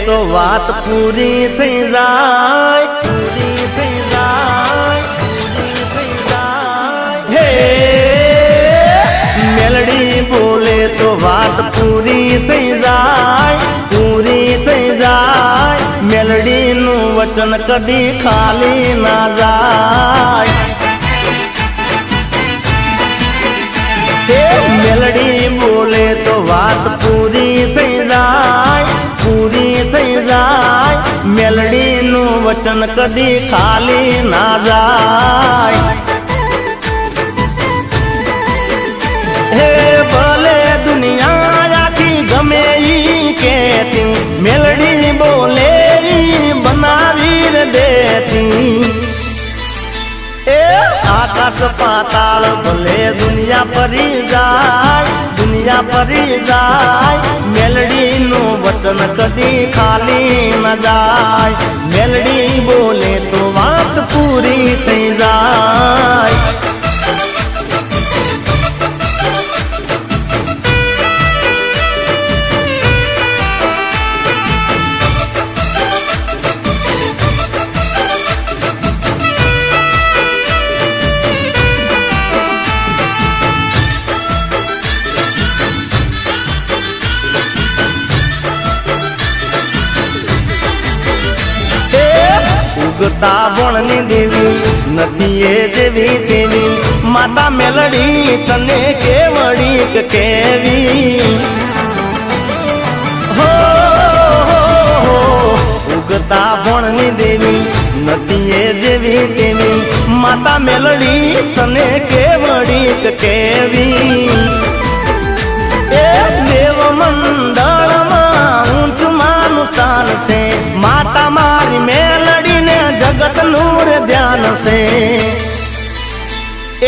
તો વાત પૂરી થઈ જાય, પૂરી થઈ જાય, પૂરી થઈ જાય. હે મેલડી બોલે તો વાત પૂરી થઈ જાય, પૂરી થઈ જાય. મેલડીનું વચન કદી ખાલી ના જાય. મેલડી બોલે તો વાત પૂરી થઈ જાય, પૂરી થઈ જાય. મેલડીનું વચન કદી ખાલી ના જાય. હે ભલે દુનિયા આખી ગમે ઈ કેતી, મેલડી બોલે ઈ બનાવી દેતી. એ આકાશ પાતાળ ભલે દુનિયા પરી જાય, દુનિયા પરી જાય. મેલડીનું વચન કદી ખાલી ન જાય. મેલડી બોલે તો વાત પૂરી થઈ જાય. ઉગતા ભણની દેવી નથી એ જેવી તેવી, માતા મેલડી તને કેવડી કે કેવી. હો ઉગતા ભણની દેવી નથી એ જેવી તેવી, માતા મેલડી તને કેવડી કે કેવી. એ દેવ મંડળમાં ઊંચમાનું સ્થાન છે, માતા મારી મેલડીને જગત નું ધ્યાન છે.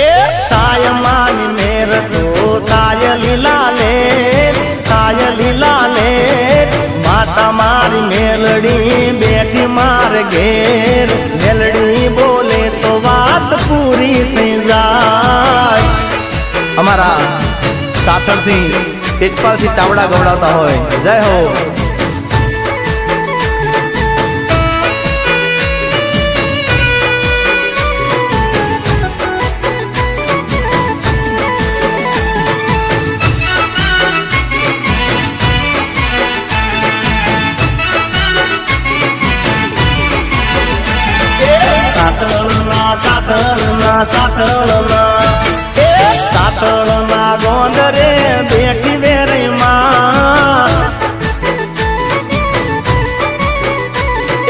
એ તાય માની મેર તો તાય લીલા લે, તાય લીલા લે. માતા મારી મેલડી બેઠી માર ઘેર, મેલડી બોલે તો વાત પૂરી થઈ જાય. અમારા સાસણથી તેજપાલથી ચાવડા ગવડાવતા હોય. જય હો. સાતળના સાતળના એ સાતળના ગોંદરે બેઠી વેરી માં.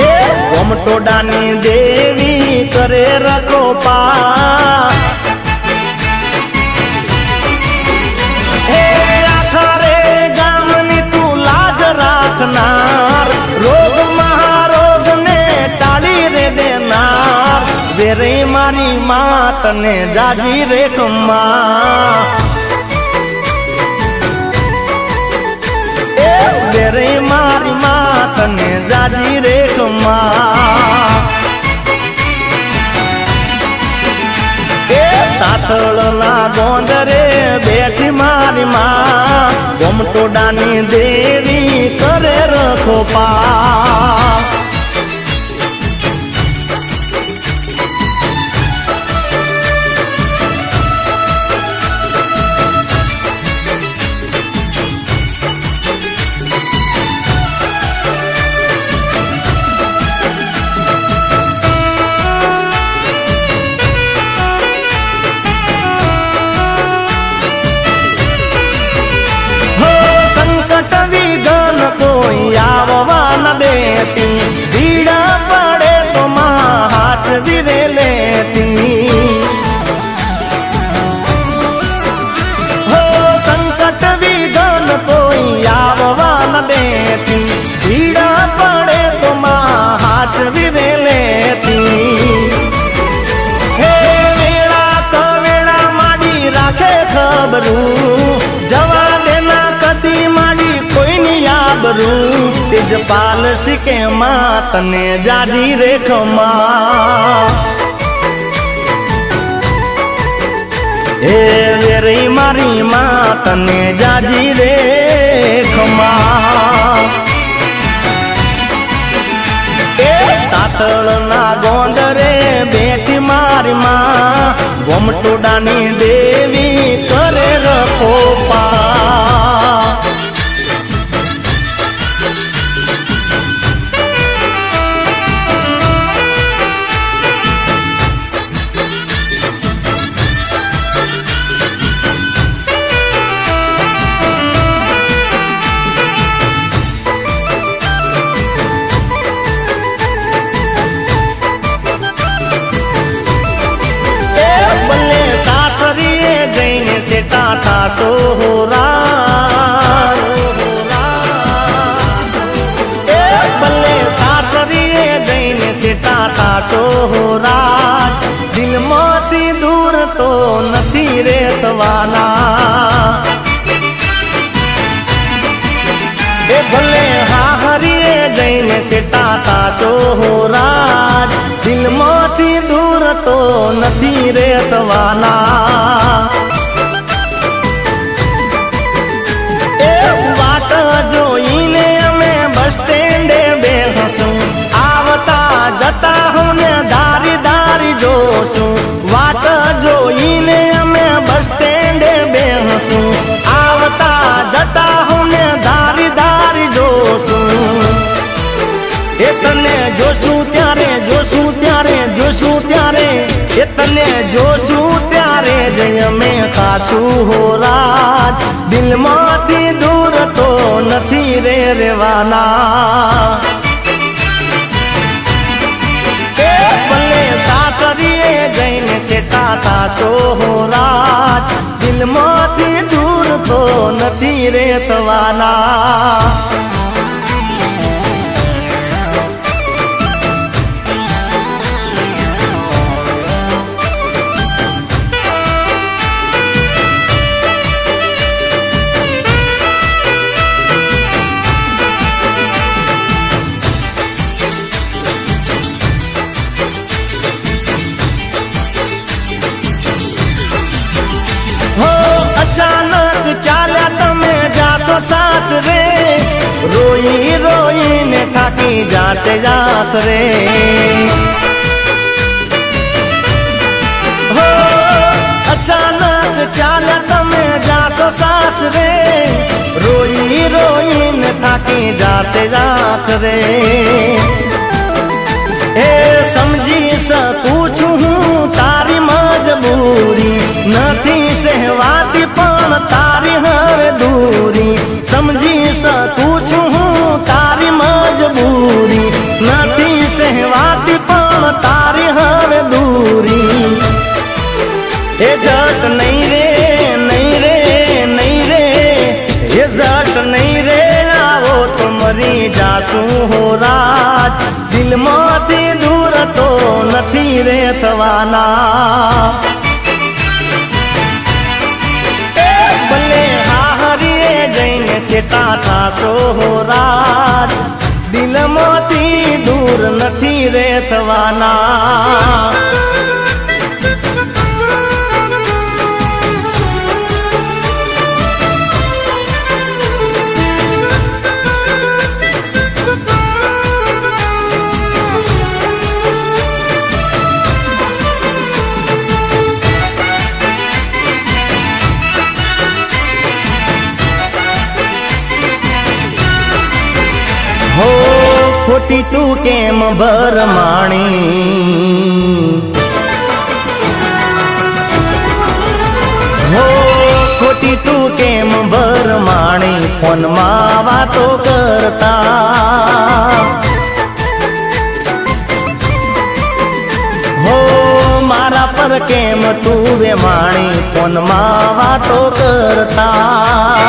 એ ગોમટોડાની દેવી કરે રખોપા. હે આખરે ગામની તું લાજ રાખનાર, રોગ મહારોગ ને ટાળી રે દેનાર. વેરે મારી માં તને જાજી રેખમાં. એ વેરે મારી માં તને જાજી રેખમાં. એ સાતળના ગોંદરે બેઠી મારી માં, ગોમટોડાની દેવી કરે રખોપા. કોઈ આવવા ન દેતી, ભીડા પડે તો માં હાથ વિરે લેતી. હો સંકટ વિઘન કોઈ આવવા ન દેતી, ભીડા પડે તો માં હાથ વિરે લેતી. હે વેળા કવેળા માડી રાખે ખબરું, જવા દેના કદી માડી કોઈની આબરૂ. તેજપાલ શીખે માં તને જાજી રેખમાં. હે વેરી મારી માં તને જાજી રેખમાં. પાટણના ગોંદરે બેઠી મારી માં ગોમટોડાની દેવી કરે રખોપા સોહરા બલ્લે સાસરીએ જઈને સેટાતા સોહરા દિલમાંથી દૂર તો નથી રેતવાના એ ભલે હાહરીએ જઈને સેટાતા સોહરા દિલમાંથી દૂર તો નથી રેતવાના જોઈને અમે બસ સ્ટેન્ડે બેસું આવતા જતા હું દારી દારી જોશું વાટ જોઈને અમે બસ સ્ટેન્ડે બેસું આવતા જતા હું દારી દારી જોશું એ તને જોશું ત્યારે જોશું ત્યારે જોશું ત્યારે એ તને જોશું ત્યારે જ અમે ખાશું હો રાત દિલમાંથી દૂર તો નથી રેવાના એ ભલે સાસરીએ જઈને સેટાતા સોહરાત દિલમાંથી દૂર તો નથી રેતવાના अचानक चाल्या तमे जासो सासरे रोई रोई ने थाकी जासे जात रे हो अचानक चाल्या तमे जासो सासरे रोई रोई ने थाकी जासे जात रे हे समझी सकूं छूं तारी मजबूरी નથી સહેવાતી પણ તારી હવે દૂરી સમજી શકું છું હું તારી મજબૂરી નથી સહેવાતી પણ તારી હવે દૂરી એ જટ નહીં રે નહીં રે નહીં રે એ જટ નહીં રે આવો તો મરી જાશું હો રાત દિલમાંથી દૂર તો નથી રે થવાના સેટાતા સોહરાત દિલમાંથી દૂર નથી રેતવાના हो खोटी तू केम भरमाणी हो खोटी तू केम भरमाणी फोन માં વાતો કરતા हो મારા પર કેમ તું વેમાણી ફોન માં વાતો કરતા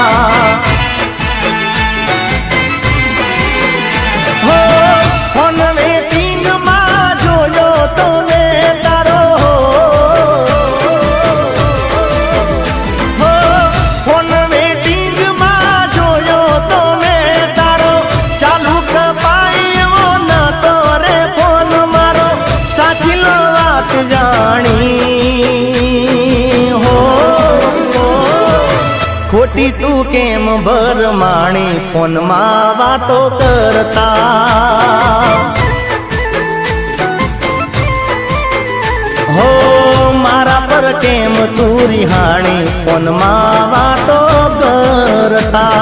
खोटी तू केम भरमाणी फोन માં વાતો કરતા ફોનમાં વાતો કરતા.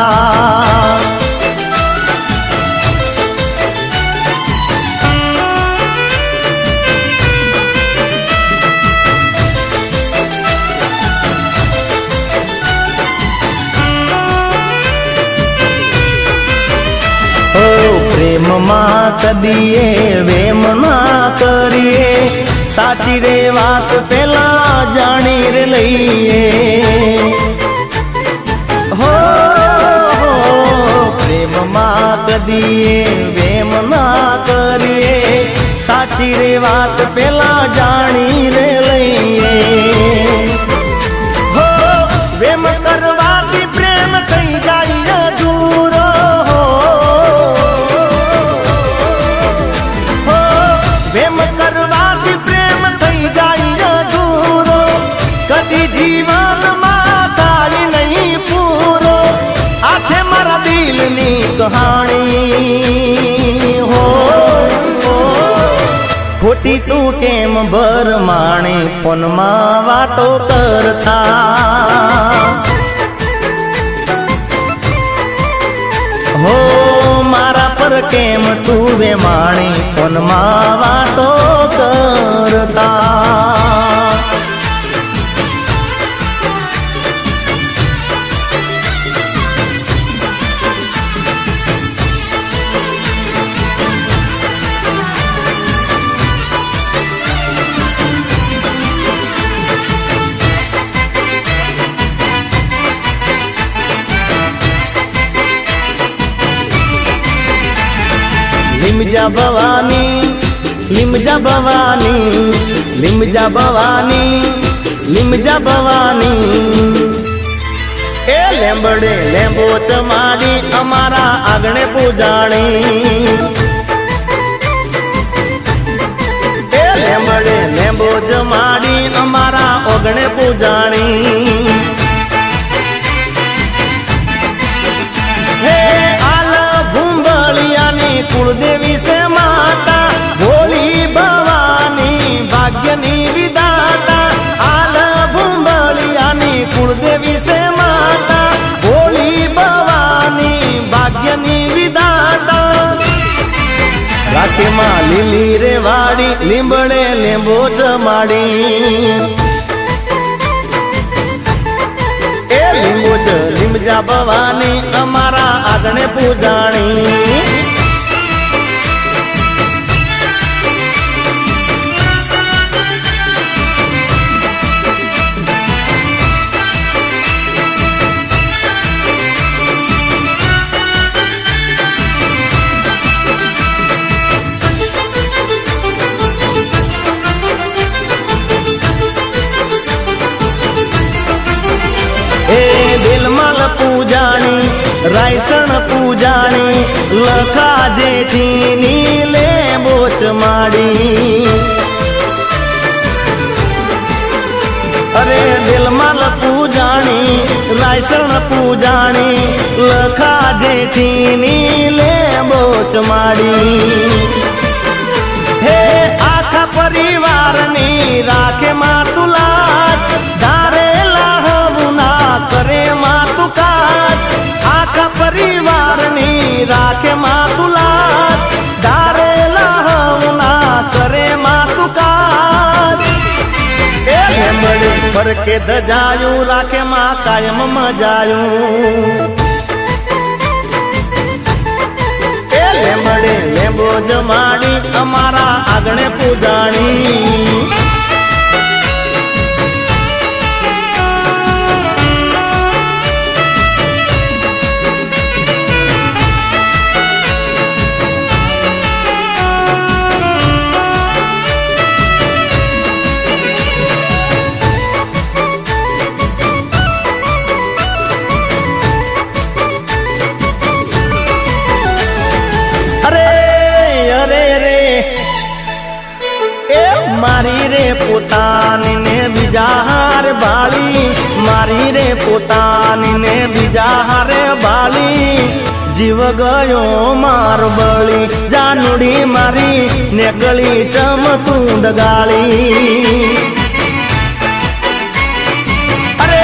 પ્રેમમાં કદીએ વેમ ના કરીએ, સાચી રે વાત પેલા જાણી રે લઈએ. હો પ્રેમમાં કદીએ વેમ ના કરીએ, સાચી રે વાત પેલા જાણી રે લઈએ. હો વેમ કરવાથી પ્રેમ થઈ જાય અધૂરો. વેમ કરવાથી પ્રેમ થઈ જાય અધૂરો, કદી જીવનમાં થાય નહીં પૂરો. આ છે મારા દિલની કહાણી. હો ખોટી તું કેમ ભરમાણી ફોનમાં વાતો કરતા. હો મારા પર કેમ તું વેમાણી ફોનમાં વાતો કરતા. લીમજા ભવાની, લીમજા ભવાની, લીમજા ભવાની, લીમજા ભવાની. એ લેંબડે લેંબો ચમાડી અમારા આંગણે પૂજાણી. એ લેંબડે લેંબો જમાડી અમારા ઓગણે પૂજાણી. હે આલ ભૂંબળિયાની કુળદેવી છે માતા, ભોળી ભવાની ભાગ્યની વિધાતા. આલ ભૂંબળિયાની કુળદેવી છે માતા, ભોળી ભવાની ભાગ્યની વિધાતા. રાતીમાં લીલી રે વાડી લીંબડે લીંબો ચમાડી. એ લીંબો ચ લીમજા ભવાની અમારા આંગણે પૂજાણી. દિલમલ પૂજાણી, રાયસણ પૂજાણી, લખા જેઠીની લેંબો ચમાડી. અરે દિલમલ પૂજાણી, રાયસણ પૂજાણી, લખા જેઠીની લેંબો ચમાડી. હે આખા પરિવારની રાખે માતુલાજ, ધારેલા હવના કરે માતું કાજ. આખા પરિવારની રાખે માતુલાજ, ધારેલા હવના કરે માતું કાજ. એ લેંબડે ફરકે ધજાયું રાખે માં કાયમ મજાયું. એ લેંબડે લેંબો જમાડી અમારા આંગણે પૂજાણી. મારી રે પોતાની ને બીજા હાર બાળી, મારી રે પોતાની ને બીજા હારે બાળી. જીવ ગયો માર બળી, જાનુડી મારી ને ગળી ચમતું ડગાળી. અરે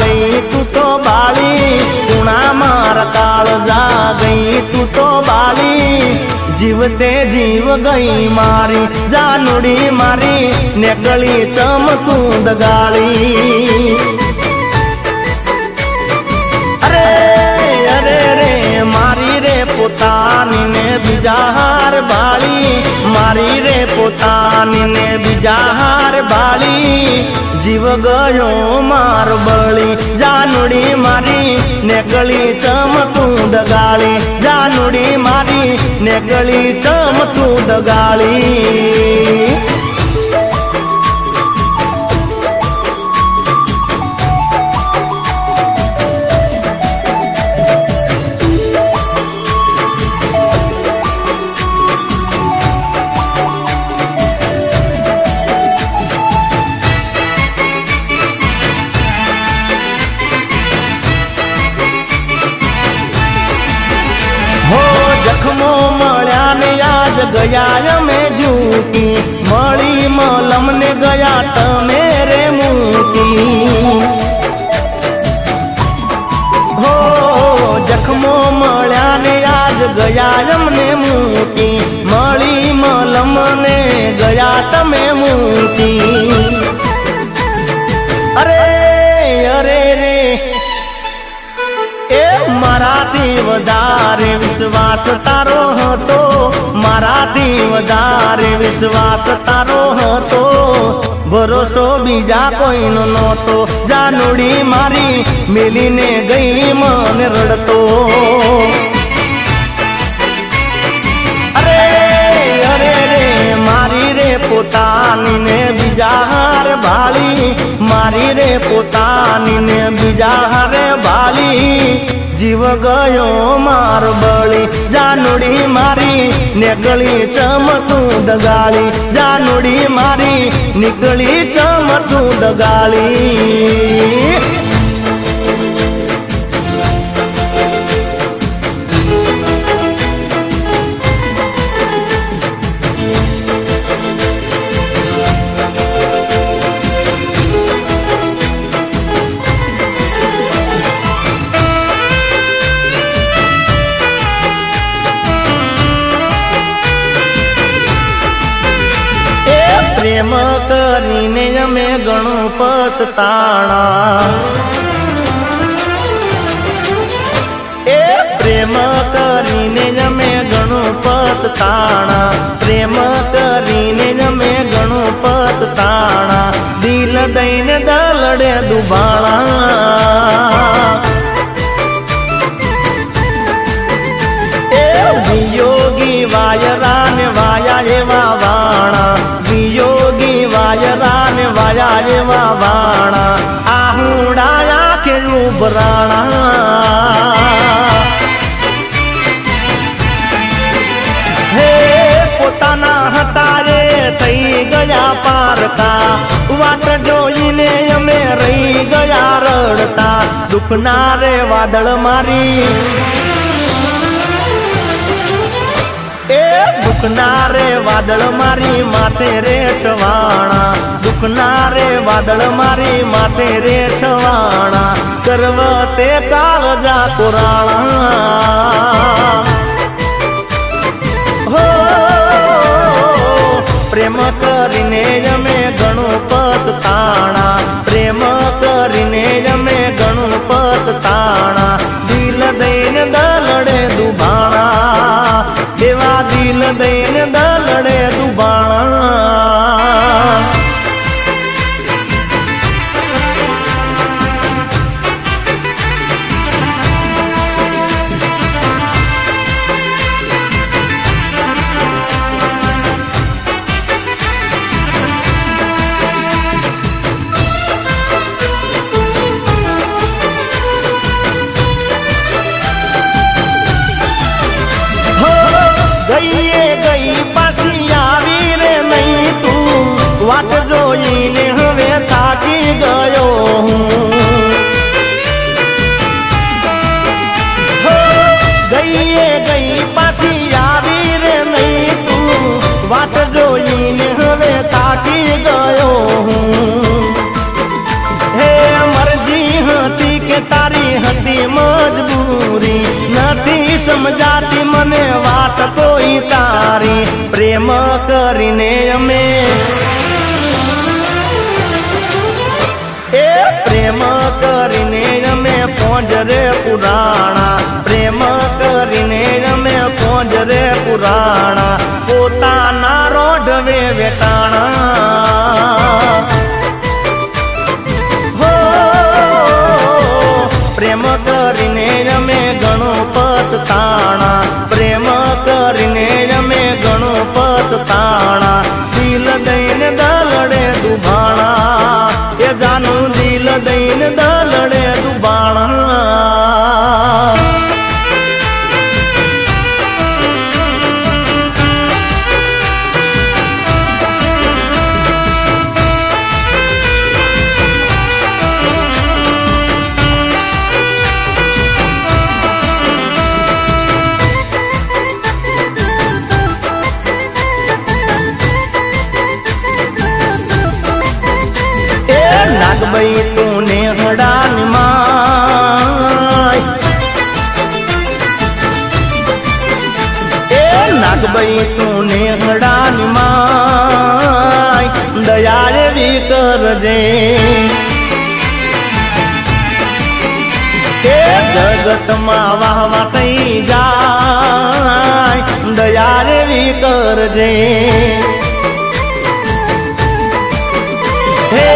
गई तू तो बाली गुणा मार काल जा गई तू तो बाली जीवते जीव गई मारी जानुड़ी मारी नेकली चमकूंद गाली अरे अरे रे मारी रे पोतानी ने बीजार बाली मारी रे पोतानी ने बीजार बाली जीव गयो मार बळी जानुड़ी मारी नेकली चमकूंद गाली जानुड़ी मारी नेकली चमकूंद गाली जखमो मळ्या ने आज गया में जूती मળી मलम ने गया तमे रे मूती हो जखमो मळ्या ने आज गया ने मूती मળી मलम ने गया तमे मूती अरे अरे रे ए मराठी वदारे विश्वास तारो हतो मराठी वदारे विश्वास तारो हतो भरोसो बीजा कोई नहोतो जानुड़ी मारी मिली ने गई मन रड़तो अरे अरे रे मारी रे पोतानी ने बीजार भाली मारी रे पोतानी ने बीजार भाली जीव गयो मार बळी जानुड़ी मारी नेकली चमकूंद गाली जानुड़ी मारी निकली चमकूंद गाली प्रेम करीने अमे घणो पछताणा ए प्रेम करीने अमे घणो पछताणा प्रेम करीने अमे घणो पछताणा दिल दईने दलड़े दुबाणा वियोगी वायरा ने वाया एवा वाणा वियोगी वायरा ने वाया एवा वाणा आहूडाया के रूबराणा हे पोताना हतारे थई गया पारका वाट जोईने अमे रही गया रड़ता दुखना रे वादळ मारी दुखना रे वादळ मारी माथे रे छवाणा दुखना रे वादळ मारी माथे रे छवाणा करवते काळजा कुराणा हो प्रेम करीने अमे घणो पछताणा प्रेम करीने अमे घणो पछताणा दिल दईने दलड़े दुबाणा देवा दिल दईने दलड़े दुबाणा સમજાતી મને વાત કોઈ તારી પ્રેમ કરીને અમે એ પ્રેમ કરીને અમે પોંજરે પુરાણા પ્રેમ કરીને અમે પોંજરે પુરાણા પોતાના રોઢવે વેટાણા હો પ્રેમ કરીને અમે ઘણું પસતાણા પ્રેમ કરીને અમે ઘણું પસતાણા દિલ દઈને દલડે દુભાણા એ જાનું દિલ દઈને દલડે દુભાણા નાગભાઈ તું ને હડાન માય એ નાગભાઈ તું ને હડાન માય દયા એવી કરજે એ જગતમાં વાહવા થઈ જાય દયા એવી કરજે હે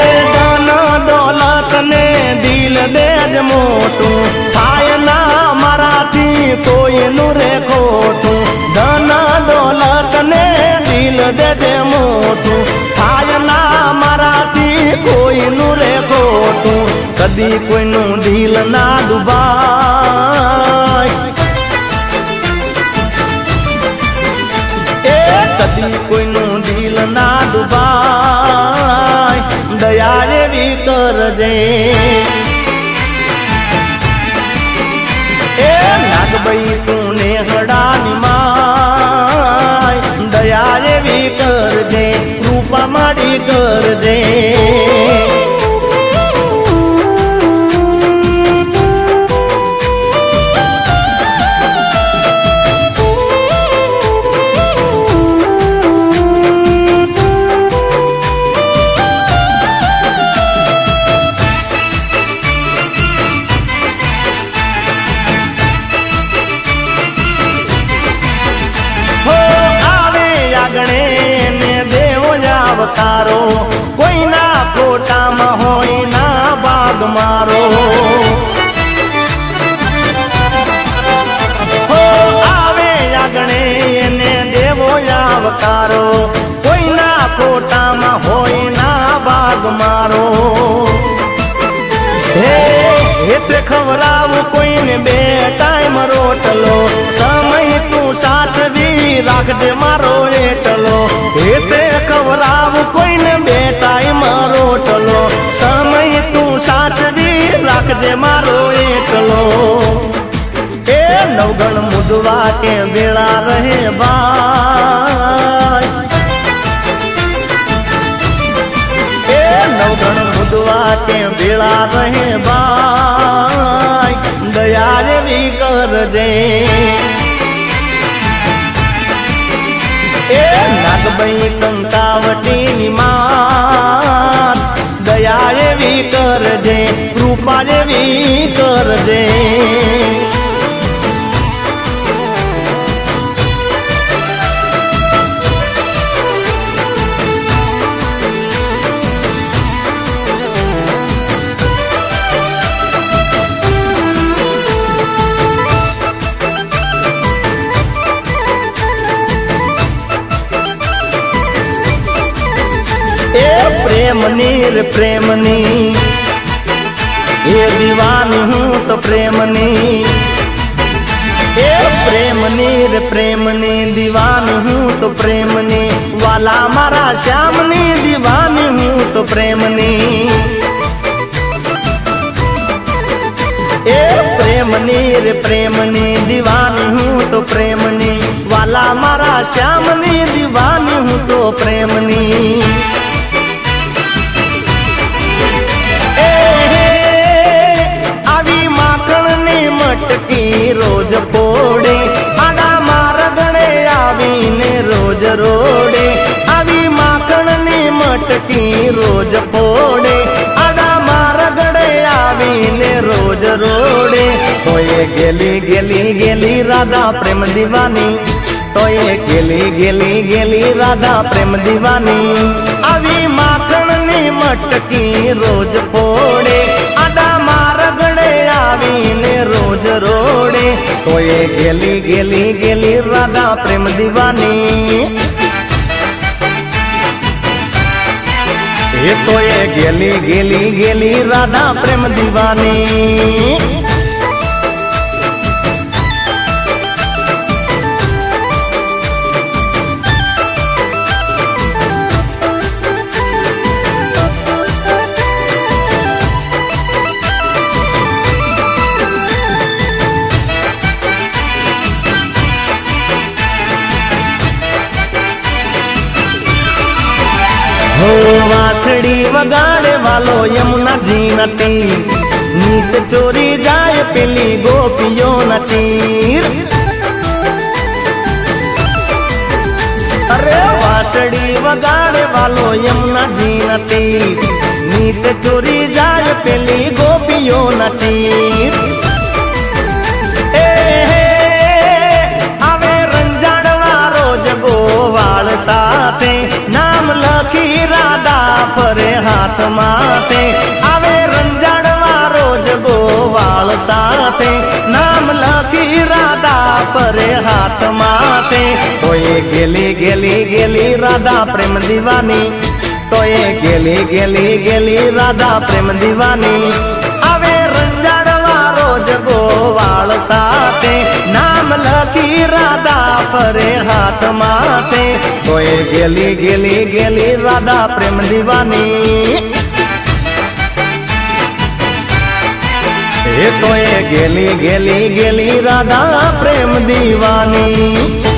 દોલત ને દિલ દેજ મોટું થાય ના મારાથી કોઈનું રે ખોટું ધન દોલત ને દિલ દેજ મોટું થાય ના મારાથી કોઈનું રે ખોટું કદી કોઈનું દિલ ના ડૂબાય એ કદી કોઈનું દિલ ના ડૂબાય દયા એવી કરજે એ નાગભાઈ તું ને હડાની માય દયા એવી કરજે કૃપા માડી કરજે અવતારો કોઈના ફોટામાં હોય ના બાગ મારો હો આવે આગણે એને દેવો અવતારો કોઈના ફોટામાં હોય ના બાગ મારો હે તે ખવડાવું કોઈને બે ટાઈમ રોટલો સમય તું સાચવી રાખજે મારો એટલો હે તે ખવડાવું કોઈને બે ટાઈમ રોટલો સમય તું સાચવી રાખજે મારો એટલો એ નવગણ મુદવા કે વેળા રહે ભાઈ એ નવગણ મુદવા કે વેળા રહે ભાઈ દયા એવી કરજે એ નાગભાઈ કંકાવટીની માત દયા એવી કરજે કૃપા એવી કરજે प्रेमनी रे प्रेमनी ये दीवानी हूँ तो प्रेमनी ए प्रेमनी रे प्रेमनी दीवानी हूँ तो प्रेमनी वाला मारा श्यामनी दीवानी हूँ तो प्रेमनी ए प्रेमनी रे प्रेमनी दीवानी हूँ तो प्रेमनी वाला मारा श्यामनी दीवानी हूँ तो प्रेमनी આવી માખણની મટકી રોજ પોડે ગેલી ગેલી ગેલી રાધા પ્રેમ દીવાની, તો એ ગેલી ગેલી ગેલી રાધા પ્રેમ દીવાની. આવી માખણની મટકી રોજ ફોડે, આડા મારગડે આવીને રોજ રોડે, તો એ ગેલી ગેલી ગેલી રાધા પ્રેમ દીવાની. એ તો એ ગેલી ગેલી ગેલી રાધા પ્રેમ દીવાની. હો વાસડી વગાડે વાલો યમુનાજી નતી, નીત ચોરી જાય પેલી ગોપીઓ નચીર. અરે વાસડી વગાડે વાલો યમુનાજી નતી, નીત ચોરી જાય પેલી ગોપીઓ નચીર. આવે રંજાડવા રોજ ગોવાળ સાથે, નામ લખી રાધા ફરે હાથ માથે. આવે રંજાડવા રોજ ગોવાળ સાથે, નામ લખી રાધા ફરે હાથ માથે. તો એ ગેલી ગેલી ગેલી રાધા પ્રેમ દીવાની, તો એ ગેલી ગેલી ગેલી રાધા પ્રેમ દીવાની. આવે રંજાડવા રોજ ગોવાળ સાથે, નામ લખી રાધા ફરે હાથ માથે. તો એ ગેલી ગેલી ગેલી રાધા પ્રેમ દીવાની. એ તો એ ગેલી ગેલી ગેલી રાધા પ્રેમ દીવાની.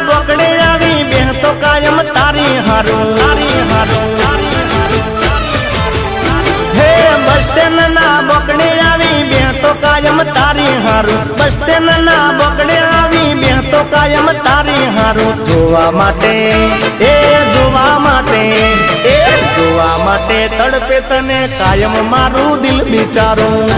બોકડે આવી બે તો કાયમ તારી હારું, તારી હારું. હે બસ સ્ટેન્ડ ના બોકડે આવી બે તો કાયમ તારી હારું, બસ સ્ટેન્ડ ના બોકડે આવી બે તો કાયમ તારી હારું. જોવા માટે એ જોવા માટે એ જોવા માટે તડપે તને કાયમ મારું દિલ બિચારું.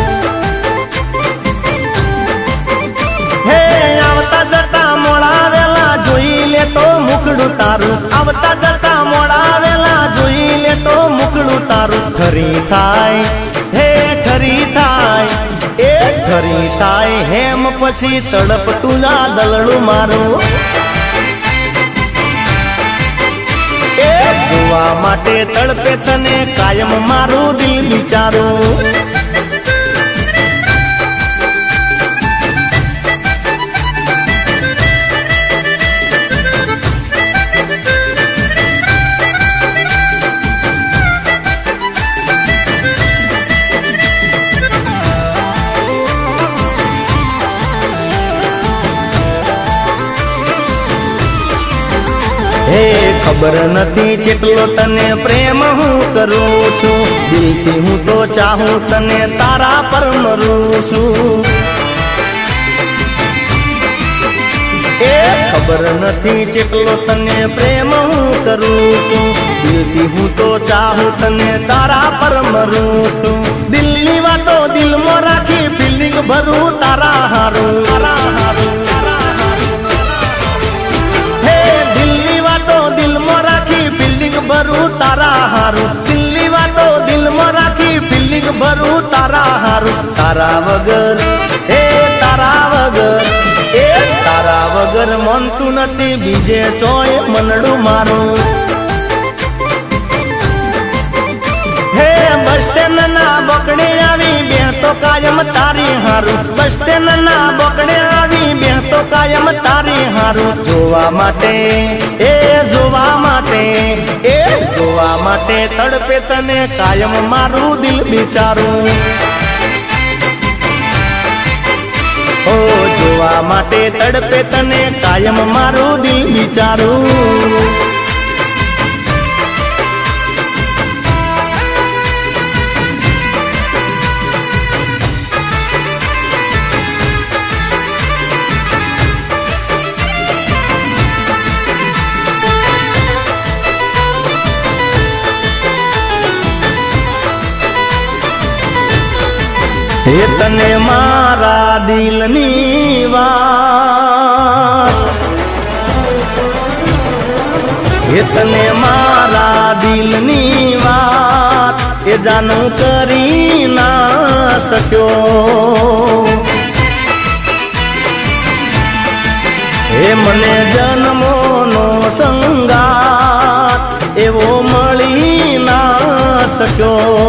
હે આવતા જતા મોડા વેલા જોઈ લે તો મુકડું તારું, આવતા જતા મોડા વેલા જોઈ લે તો મુકડું તારું. ખરી થાય હે ખરી થાય એ ખરી થાય, હેમ પછી તડપતું ના દલડું મારું. એ જોવા માટે તડપે તને કાયમ મારું દિલ બિચારું. હે ખબર નથી જેટલો તને પ્રેમ હું કરું છું, દિલથી હું તો ચાહું તને તારા પર મરું છું. એ ખબર નથી જેટલો તને પ્રેમ હું કરું છું, દિલથી હું તો ચાહું તને તારા પર મરું છું. દિલની વાતો દિલમાં રાખી ફિલિંગ ભરું તારા હારું, તારા હારું. ભરું તારા હારું, દિલની વાતો દિલમાં રાખી ફિલિંગ ભરું તારા હારું. તારા વગર એ તારા વગર એ તારા વગર મનતું નથી બીજે ચોય મનડું મારું. હે બસ સ્ટેન્ડ ના બોકડે આવી બે તો કાયમ તારી હારું, બસ સ્ટેન્ડ ના બોકડે આવી બે તો કાયમ તારી હારું. જોવા માટે એ જોવા માટે એ જોવા માટે તડપે તને કાયમ મારું દિલ બિચારું. ઓ જોવા માટે તડપે તને કાયમ મારું દિલ વિચારું. હે તને મારા દિલની વાત, હે તને મારા દિલની વાત એ જાનું કરી ના શક્યો. હે મને જન્મોનો સંગાત એવો મળી ના શક્યો.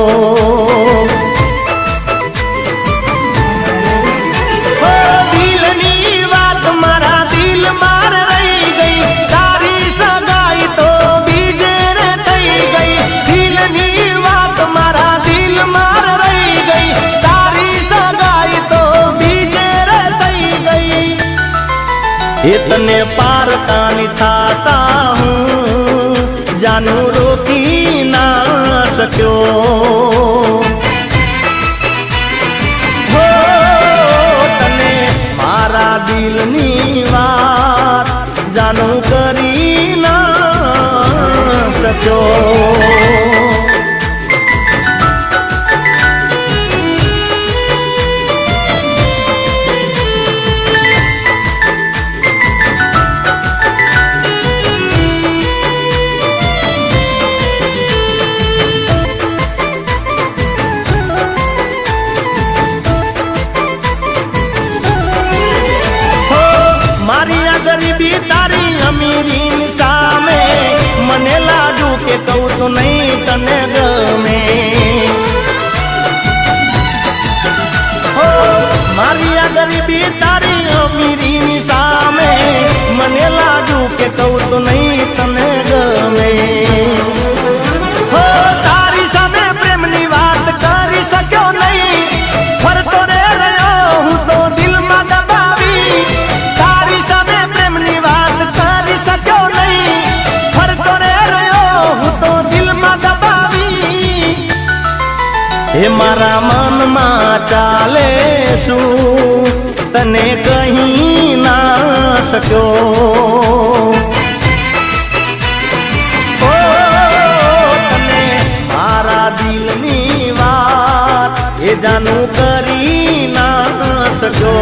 એ તને પારતાની થાતા હું જાનું રોકી ના શક્યો. હો તને મારા દિલની વાત જાનું કરી ના શક્યો. ગરીબી તારી અમીરી સામે મને લાજુ કે કહું તો નહીં તને ગમે. હો મારી આ ગરીબી તારી અમીરી સામે મને લાજુ કે કહું તો નહીં તને ગમે. હો તારી સામે પ્રેમની વાત કરી શક્યો નહીં, ફરતો રે રહ્યો હું તો દિલમાં દબાવી. તારી સામે પ્રેમની વાત કરી શક્યો નહીં, ફરતો રે રહ્યો હું તો દિલમાં દબાવી. એ મારા મનમાં ચાલે શું તને કહી ના શક્યો. ઓ તને મારા દિલની વાત એ જાનું કરી ના શક્યો.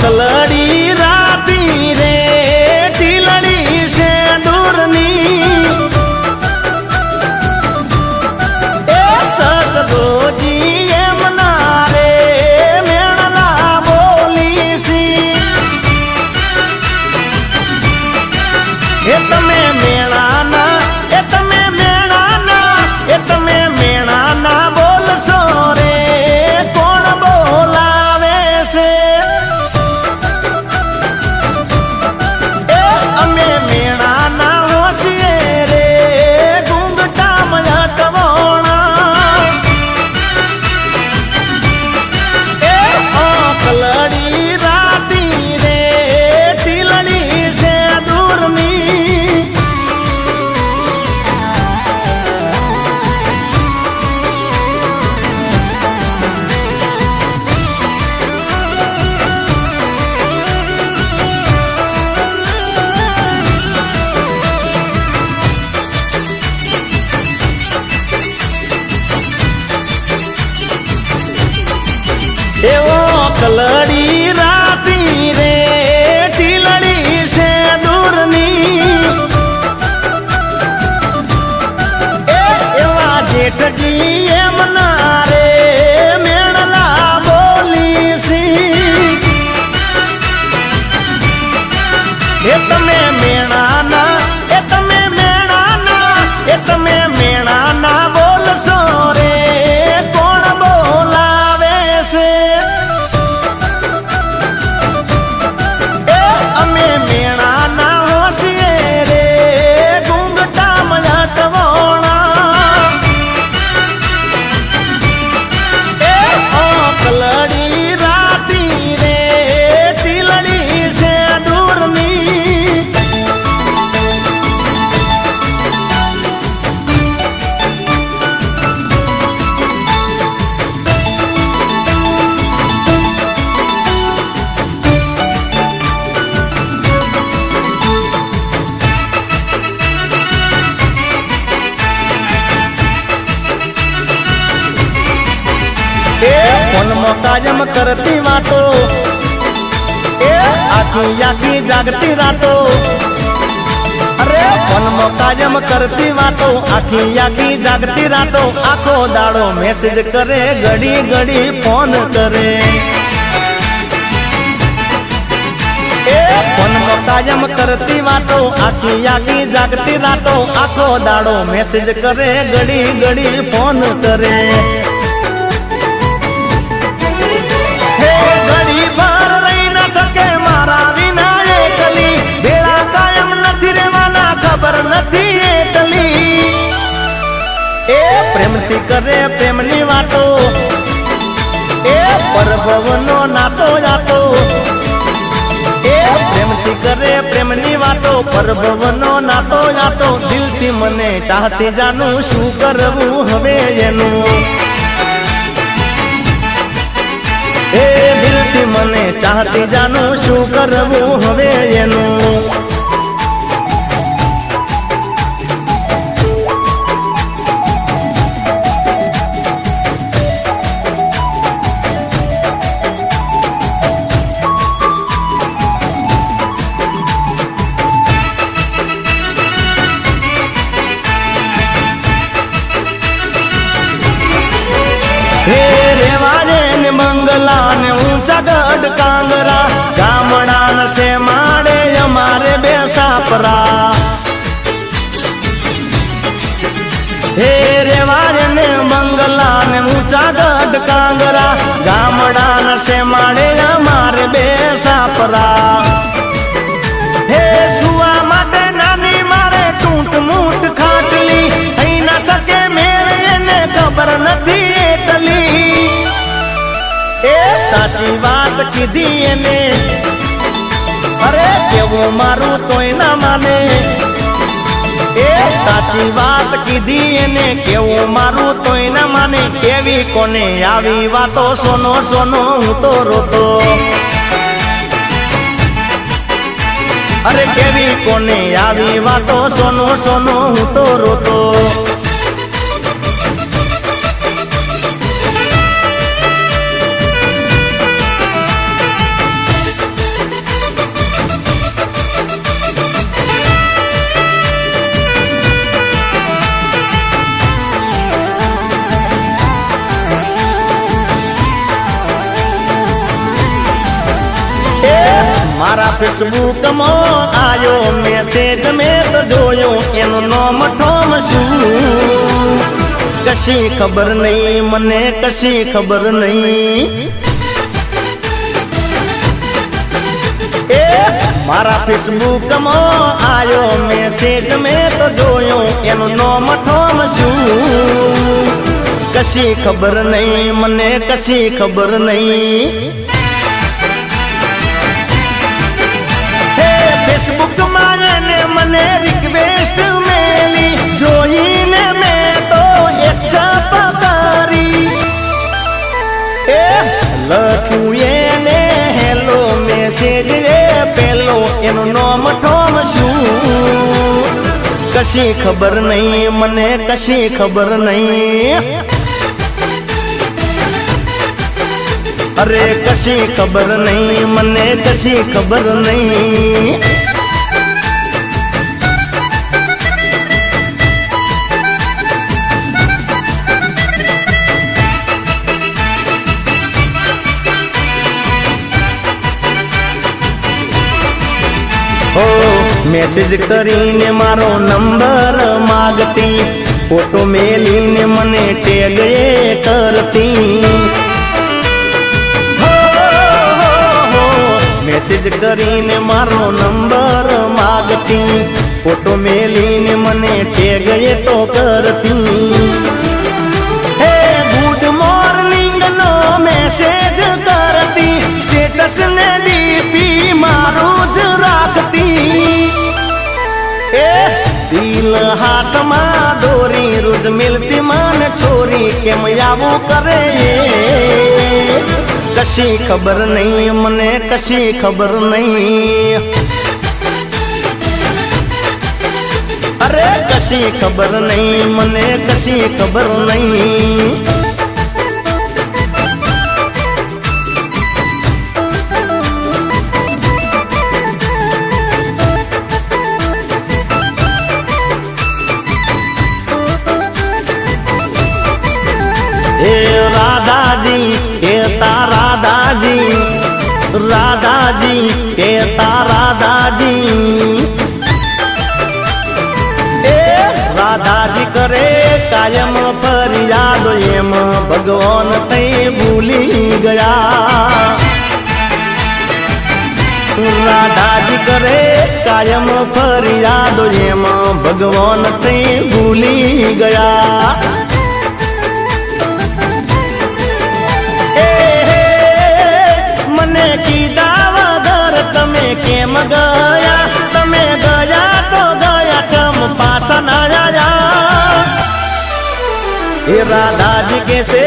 કલડી રાતી રે ઢીલડી છે દૂરની, એ સસરોજી એમ ના રે મેણલા બોલી સી. એ તમે મેણાના, એ તમે મેણાના, એ તમે મેણાના બોલશો રે કોણ બોલાવે છે. એવો કલડી રાતી રે ઢીલડી છે દૂરની, એવા જેઠજી એમ ના રે મેણલા બોલી સી. એ તમે મેણાના, એ તમે ફોનમાં કાયમ કરતી વાતો, એ આખી આખી જાગતી રાતો, અરે ફોનમાં કાયમ કરતી વાતો, આખી આખી જાગતી રાતો, આખો દાડો મેસેજ કરે, ઘડી ઘડી ફોન કરે, એ ફોનમાં કાયમ કરતી વાતો, આખી આખી જાગતી રાતો, આખો દાડો મેસેજ કરે, ઘડી ઘડી ફોન કરે. હે ઘડી ભર રહી ન શકે મારા વિના એકલી, ભેળા કાયમ નથી રેવાના, ખબર નથી એકલી. એ પ્રેમથી કરે પ્રેમની વાતો, એ પરભવનો નાતો જાતો, એ પ્રેમથી કરે પ્રેમની વાતો, પરભવનો નાતો જાતો, દિલથી મને ચાહતી જાનું, શું કરવું હવે એનું. એ દિલથી મને ચાહતી જાનું, શું કરવું હવે એનું. હે રેવાડે ને મંગલા ને ઊંચા ગઢ કાંગરા, ગામડા છે માડે અમારે બે સાપરા. હે રેવાડે ને મંગલા ને ઊંચા ગઢ કાંગરા, ગામડા છે માડે અમારે બે સાપરા. હે સુવા માટે નાની મારે ટૂંટ મૂટ ખાટલી, થઈ ના શકે મેળ એને ખબર નથી એટલી. એ સાચી વાત કીધી એને, અરે કેવું મારું તોય ના માને. એ સાચી વાત કીધી એને, કેવું મારું તોય ના માને. કેવી કોને આવી વાતો, સોનો સોનો હું તો રોતો. અરે કેવી કોને આવી વાતો, સોનો સોનો હું તો રોતો. મારા ફેસબુક માં આયો મેસેજ, મેં તો જોયો એનું નામ ઠોમ શું. કશી ખબર નહીં મને, કશી ખબર નહીં. એ મારા ફેસબુક માં આયો મેસેજ, મેં તો જોયો એનું નામ ઠોમ શું. કશી ખબર નહીં મને, કશી ખબર નહીં. ફેસબુક માં એને મને રિક્વેસ્ટ મેલી, જોઈને મેં તો એક છાપ કરી. એ લખ્યું એને હેલો મેસેજ, એ પેલો એનું નામ ઠોમ શું. કશી ખબર નહીં મને, કશી ખબર નહીં. અરે કશી ખબર નહીં મને, કશી ખબર નહીં. મેસેજ કરીને મારો નંબર માગતી, ફોટો મેલીને મને ટેગ એ કરતી. મેસેજ કરીને મારો નંબર માગતી, ફોટો મેલીને મને ટેગ એ તો કરતી. હે ગુડ મોર્નિંગ નો મેસેજ કરતી, સ્ટેટસ ને ડીપી મારું જ રાખતી. એ દિલ હાથમાં દોરી, રોજ મિલતી માન છોરી, કેમ આવું કરે. કશી ખબર નહીં મને, કશી ખબર નહીં. અરે કશી ખબર નહીં મને, કશી ખબર નહીં. રાધાજી કેતા રાધાજી એ રાધાજી કરે કાયમ ફરિયાદ એમ ભગવાન થઈ ભૂલી ગયા રાધાજી કરે કાયમ ફરિયાદ એમ ભગવાન થઈ ભૂલી ગયા મને કીધા વગર તમે કેમ ગયા તમે ગયા તો ગયા ચમ પાછા ના આયા એ રાધાજી કેસે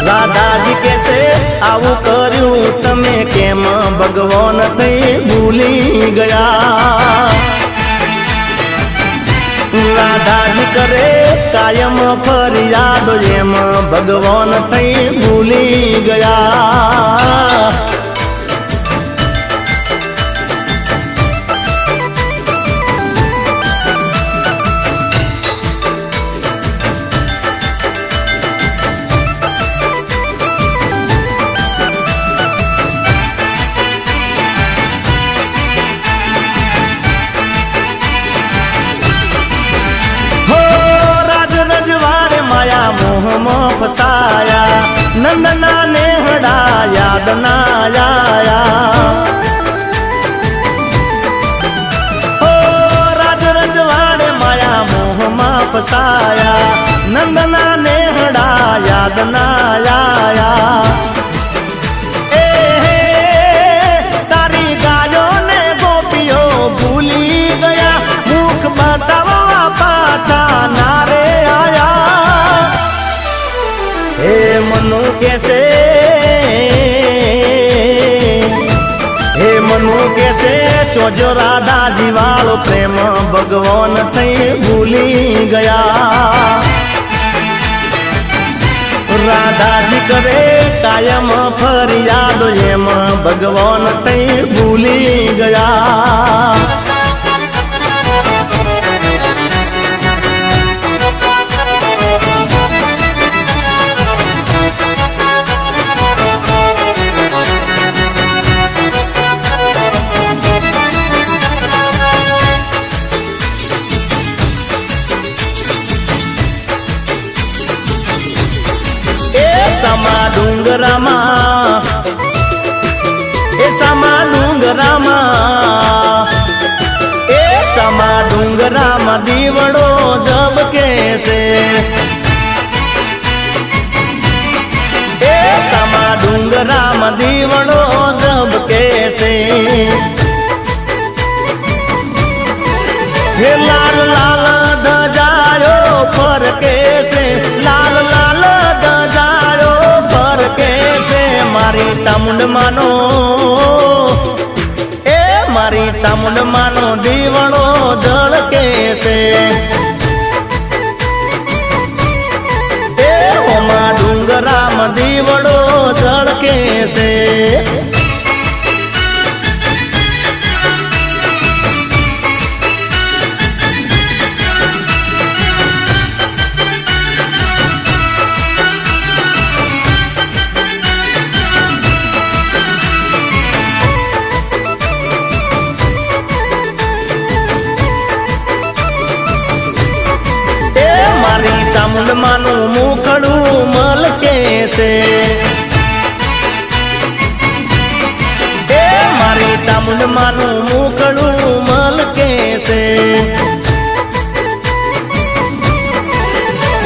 રાધાજી કેસે આવું કર્યું તમે કેમ ભગવાન થઈ ભૂલી ગયા રાધાજી કરે કાયમ ફરિયાદ એમ ભગવાન થઈ ભૂલી ગયા મોહમાં ફસાયા નંદના નેહડા યાદ ના આયા હો રાજ રજવાડે માયા મોહમાં ફસાયા નંદના નેહડા યાદ ના આયા એ તારી ગાયો ને ગોપીઓ ભૂલી ગયા મુખ બતાવવા પાછા ના રે હે મનુ કેસે ચોજો રાધાજી વાળો પ્રેમ ભગવાન થઈ ભૂલી ગયા રાધાજી કરે કાયમ ફરિયાદ એમ ભગવાન થઈ ભૂલી ગયા સમા ડુંગરામાં એ સમા ડુંગરામાં એ સમા ડુંગરામાં દીવડો ઝબકે છે એ સમા ડુંગરામાં દીવડો ઝબકે છે હે લાલ લાલ ધજાયો ફરકે છે લાલ લાલ ધજાયો ફરકે છે મારી ચામુંડ માનો એ મારી ચામુંડ માનો દીવડો ઝળકે છે એ ઓમાં ડુંગરામાં દીવડો ઝળકે છે ચામુંડ માનું મુખડું મલકે છે એ મારી ચામુંડ માનું મુખડું મલકે છે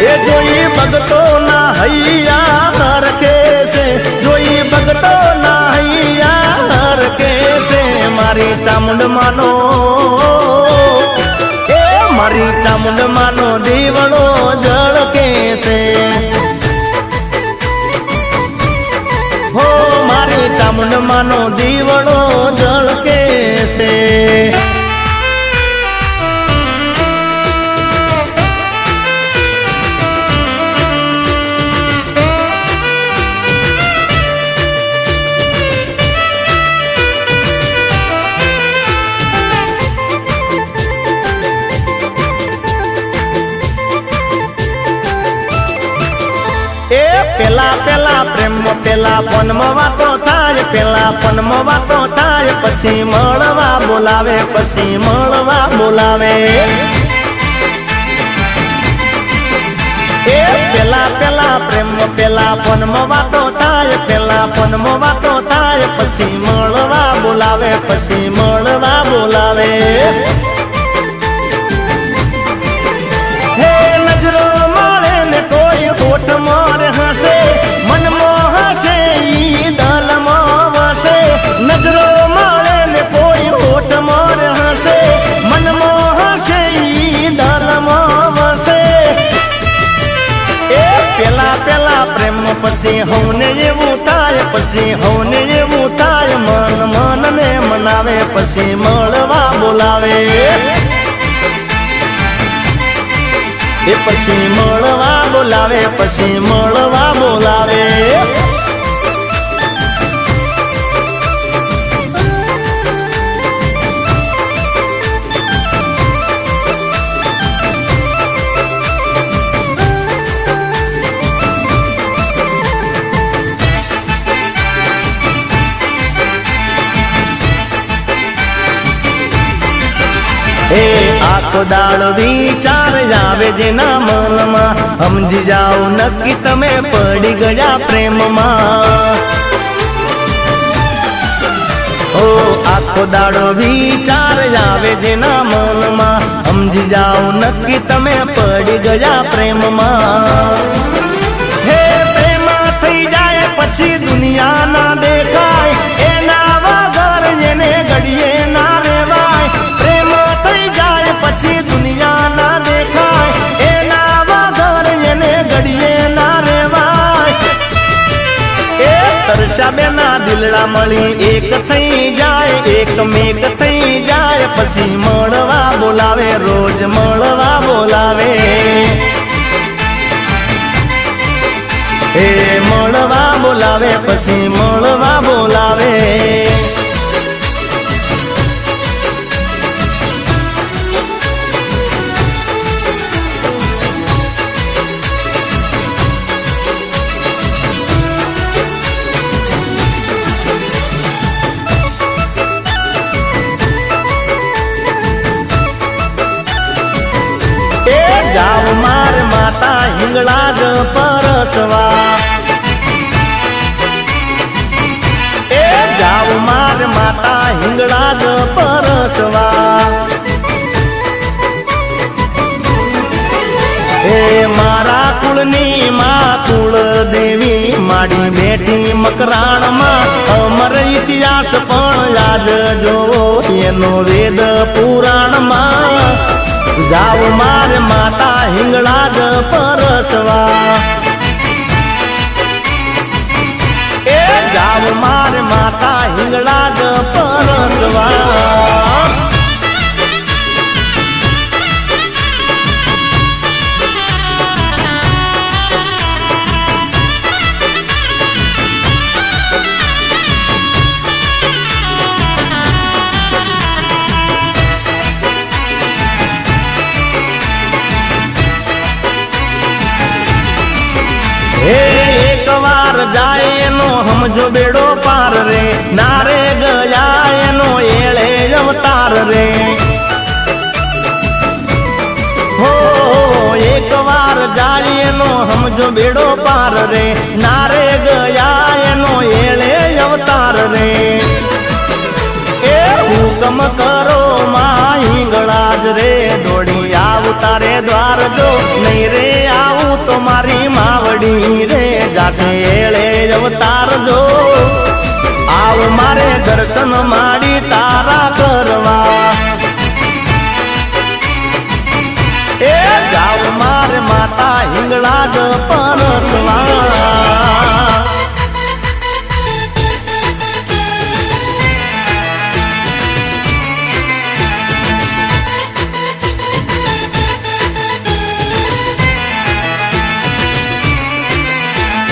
એ જોઈ ભગતો ના હૈયા હરકે છે જોઈ ભગતો ના હૈયા હરકે છે મારી ચામુંડ માનો મારી ચામુંડ માનો દીવડો ઝળકે છે હો મારી ચામુંડ માનો દીવડો ઝળકે છે એ પેલા પેલા પ્રેમ પેલા ફોનમાં વાતો થાય, પેલા ફોનમાં વાતો થાય, પછી મળવા બોલાવે, પછી મળવા બોલાવે. એ પેલા પેલા પ્રેમ પેલા ફોનમાં વાતો થાય, પેલા ફોનમાં વાતો થાય, પછી મળવા બોલાવે, પછી મળવા બોલાવે. હે નજરો મળે ને કોઈ હોઠ મોર હસે, મનમાં હસે ઈ દલમાં વસે. નજરો મળે ને કોઈ હોઠ મોર હસે, મનમાં હસે ઈ દલમાં વસે. એ પેલા પેલા પ્રેમ પછી હવને એવું થાય, પછી હવને એવું થાય, મન મન ને મનાવે, પછી મળવા બોલાવે. એ પછી મળવા બોલાવે, પછી મળવા બોલાવે. એ આખો દાડો વિચાર આવે જેના મનમાં, સમજી જાઓ નક્કી તમે પડી ગયા પ્રેમમાં. ઓ આખો દાડો વિચાર આવે જેના મનમાં, સમજી જાઓ નક્કી તમે પડી ગયા પ્રેમમાં. હે પ્રેમ થઈ જાય પછી દુનિયા ના દેખાય, એના વગર એને ઘડીએ ના રેવાય. પ્રેમ થઈ જાય પછી દુનિયા ના દેખાય, એના વગર એને ઘડીએ ના રેવાય. એ તરસા બેના દિલડા મળી એક થઈ જાય, એક મેઘ થઈ જાય, પછી મળવા બોલાવે, રોજ મળવા બોલાવે. એ મળવા બોલાવે, પછી મળવા બોલાવે. જાવ માર માતા હિંગળા જ પરસવા, એ જાવ માર માતા હિંગળા જ પરસવા. એ મારા કુળની માં કુળ દેવી માડી બેઠી મકરાણમાં, અમર ઇતિહાસ પણ યાદ જોવો એનો વેદ પુરાણમાં. જાવ માર માતા હિંગળા જ પરસવા, એ જાવ માર માતા હિંગળા જ પરસવા. એક વાર જાય એનો સમજો બેડો પાર રે, નારે ગયા એનો એળે અવતાર રે. હો એક વાર જાય એનો સમજો બેડો પાર રે, નારે ગયા એનો એળે અવતાર રે. એ હુકમ કરો માં હિંગળા જ રે, દોડી આવું તારે દ્વાર જો, નહીં રે આવું તો મારી માવડી રે જાશે એળે અવતાર જો. આવ મારે દર્શન માડી તારા કરવા, એ જાવ મારે માતા હિંગળા જ પરસવા.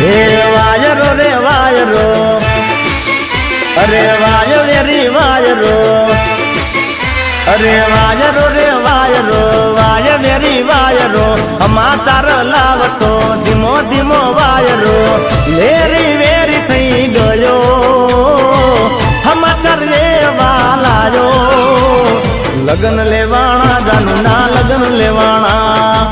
હે વાયરો રે વાયરો, અરે વાયરે રે વાયરો, અરે વાયરો રે વાયરો, વાયરે રે વાયરો, સમાચાર લાવતો ધીમો ધીમો વાયરો. લગન લેવાણા જાનું ના લગન લેવાણા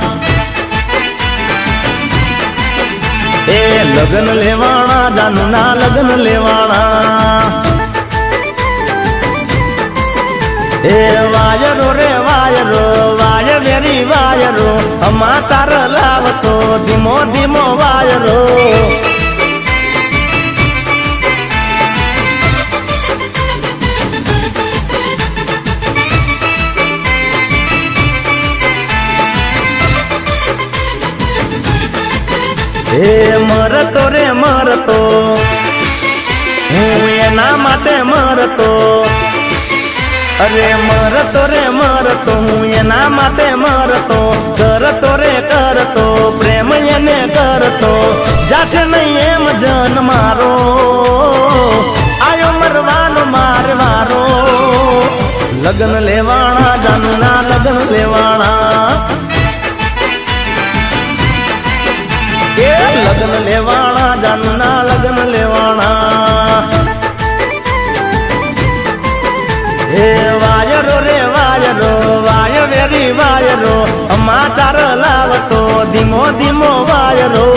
એ લગન લેવાણા જાનું ના લગન લેવાણા એ વાયરો રે વાયરો વાય વેરી વાયરો સમાચાર લાવતો ધીમો ધીમો વાયરો એ મરતો રે મરતો હું એના માટે મરતો અરે મરતો રે મરતો હું એના માટે મરતો કરતો રે કરતો પ્રેમ એને કરતો જાશે નહીં એમ જન મારો આયો મરવાનો મારવારો લગન લેવાણા જાનું ના લગન લેવાણા એ લગન લેવાણા જાનું ના લગન લેવાણા એ વાયરો રે વાયરો વાય વેરી વાયરો સમાચાર લાવતો ધીમો ધીમો વાયરો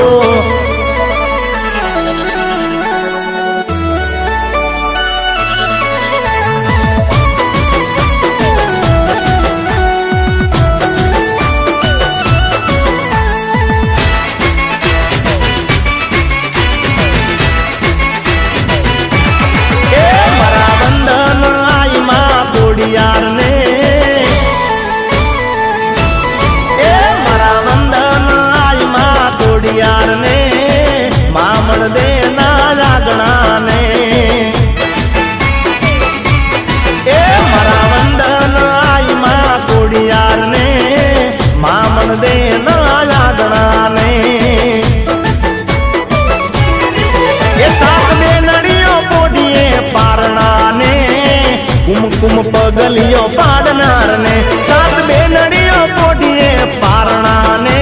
કુમકુમ પગલિયો પાડનાર ને સાત બેનડીઓ પોઢીએ પારણા ને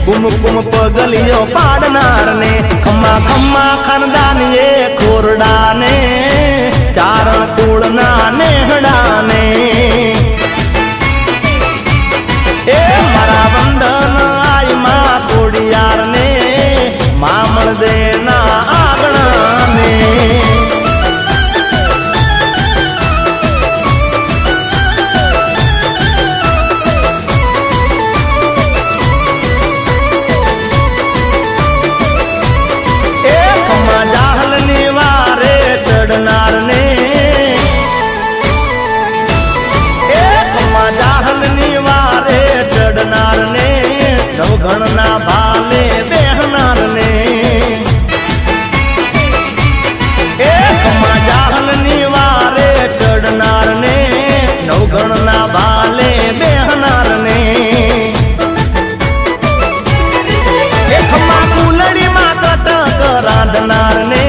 કુમકુમ પગલિયો પાડનાર ને ખમ્મા ખમ્મા ખાનદાનીએ ખોરડા ને ચારણ કુળના નેહડા ને એ મારા વંદન આઈ માં કોડિયાર ને મામળ દેના આગણા ને ચડનાર ને એક જાહલ ની વારે ચડનાર ને નવગણ ના ભાલે બેહનાર ને એક જાહલ ની વારે ચડનાર ને નવગણ ના ભાલે બેહનાર ને એક કુલડી માં કટક રાંધનાર ને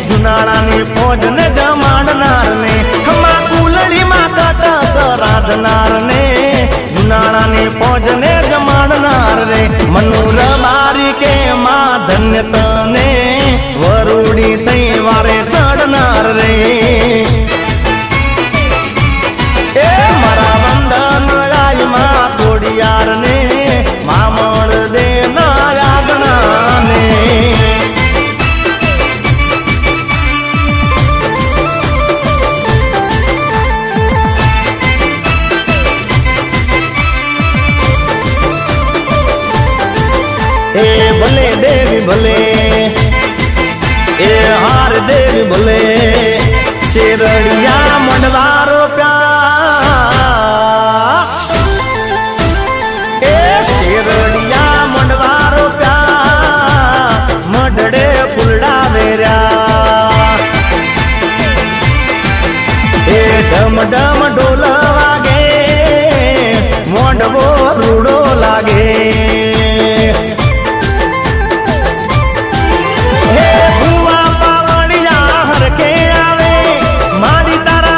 જુનાળાની ફોજ ને જમાડનાર ને ખમા કુલડી માં કટક રાંધનાર ને જુનાળાની ફોજ ને જમાડનાર રે મનુર મારી કે માં ધન્ય તને વરુડી તઈ વારે ચડનાર રે એ મારા વંદન આઈ માં કોડિયાર ને મામળ દે ના આગણા ને એ ભલે દેવી ભલે એ હાર દેવી ભલે શેરડિયા મંડવારો પ્યા એ શેરડિયા મંડવારો પ્યા મઢડે ફૂલડા વેર્યા એ ઢમ ઢમ ઢોલ વાગે મોઢવો રૂડો લાગે મારી તારા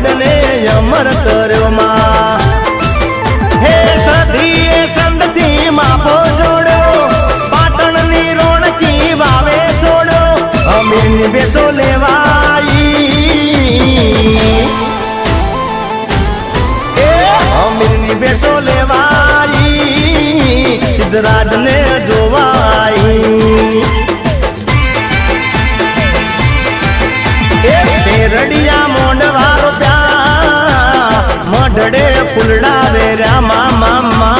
વડને અમર કર્યો માં હે સધીએ સંતથી માપો જોડ્યો પાટણની રોણકી વાવે છોડ્યો અમીરની બેસો લેવાઈ અમીરની બેસો લેવાઈ સિદ્ધરાજને જોવાઈ શેરડિયા મોંડવારો પ્યા મઢડે ફૂલડા વેર્યા મામા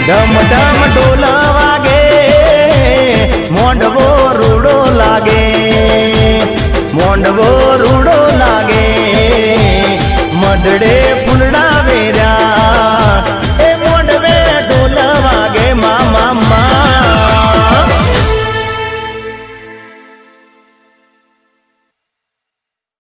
ઢમ ઢમ ઢોલ વાગે મોંડવો રૂડો લાગે મોંડવો રૂડો લાગે મઢડે